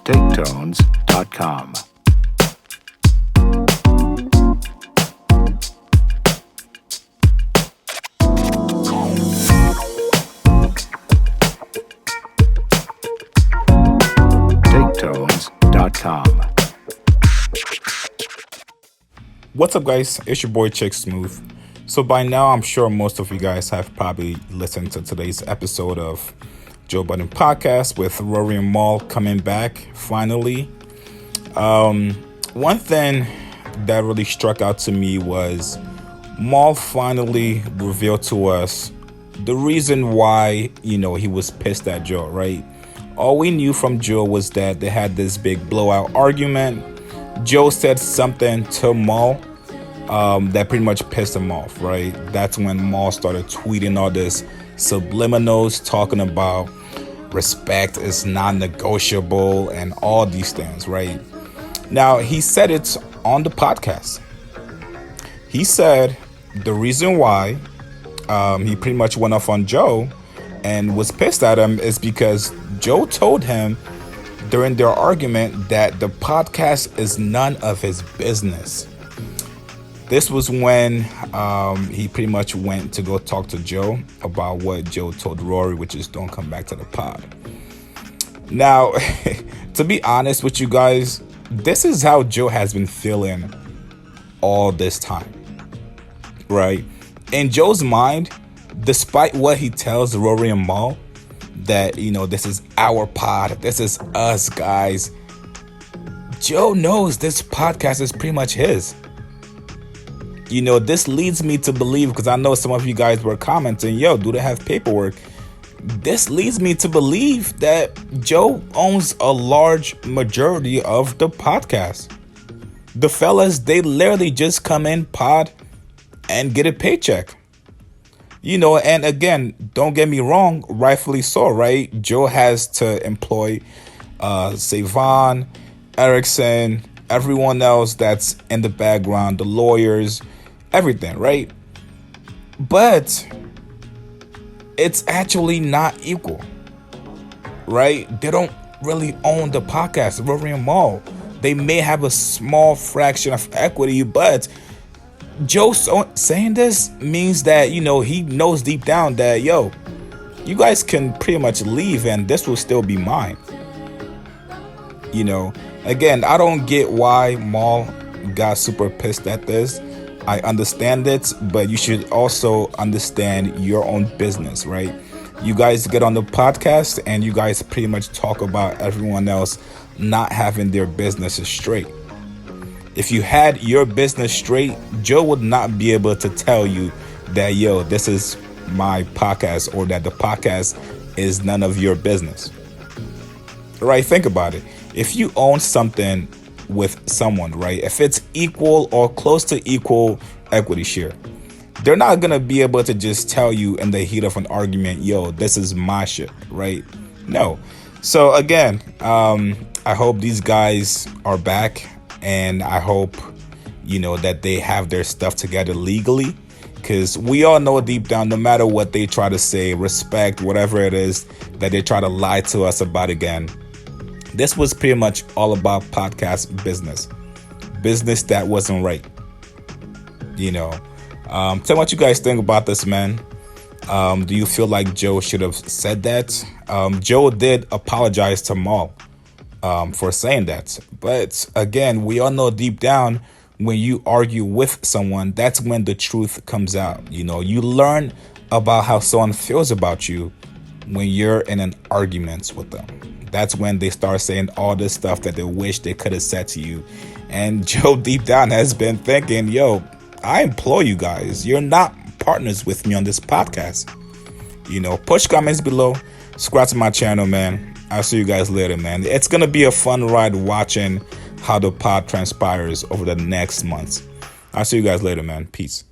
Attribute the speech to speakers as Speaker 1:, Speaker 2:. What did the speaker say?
Speaker 1: TakeTones.com. TakeTones.com.
Speaker 2: What's up, guys? It's your boy Chick Smooth. So by now, I'm sure most of you guys have probably listened to today's episode of Joe Budden podcast with Rory and Mal coming back finally. One thing that really struck out to me was Mal finally revealed to us the reason why, he was pissed at Joe, right? All we knew from Joe was that they had this big blowout argument. Joe said something to Mal that pretty much pissed him off, right? That's when Mal started tweeting all this subliminals talking about respect is non-negotiable and all these things, right? Now, he said it on the podcast. He said the reason why he pretty much went off on Joe and was pissed at him is because Joe told him during their argument that the podcast is none of his business. This was when he pretty much went to go talk to Joe about what Joe told Rory, which is don't come back to the pod. Now, to be honest with you guys, this is how Joe has been feeling all this time, right? In Joe's mind, despite what he tells Rory and Mal, that, this is our pod, this is us, guys, Joe knows this podcast is pretty much his. This leads me to believe, because I know some of you guys were commenting, do they have paperwork? This leads me to believe that Joe owns a large majority of the podcast. The fellas, they literally just come in, pod, and get a paycheck. And again, don't get me wrong, rightfully so, right? Joe has to employ Savon, Erickson, everyone else that's in the background, the lawyers, everything, right? But it's actually not equal, right? They don't really own the podcast, Rory and Mal. They may have a small fraction of equity, but Joe saying this means that, he knows deep down that, you guys can pretty much leave and this will still be mine. Again, I don't get why Mal got super pissed at this. I understand it, but you should also understand your own business, right? You guys get on the podcast and you guys pretty much talk about everyone else not having their businesses straight. If you had your business straight, Joe would not be able to tell you that, this is my podcast, or that the podcast is none of your business. Right? Think about it. If you own something with someone, right, if it's equal or close to equal equity share, they're not going to be able to just tell you in the heat of an argument, this is my shit, right? No. So again, I hope these guys are back, and I hope, that they have their stuff together legally, because we all know deep down, no matter what they try to say, respect, whatever it is that they try to lie to us about again, this was pretty much all about podcast business that wasn't right. Tell me what you guys think about this, man. Do you feel like Joe should have said that? Joe did apologize to Mal for saying that. But again, we all know deep down, when you argue with someone, that's when the truth comes out. You learn about how someone feels about you when you're in an argument with them. That's when they start saying all this stuff that they wish they could have said to you. And Joe deep down has been thinking, I implore you guys, you're not partners with me on this podcast. Push comments below, subscribe to my channel, man. I'll see you guys later, man. It's going to be a fun ride watching how the pod transpires over the next months. I'll see you guys later, man. Peace.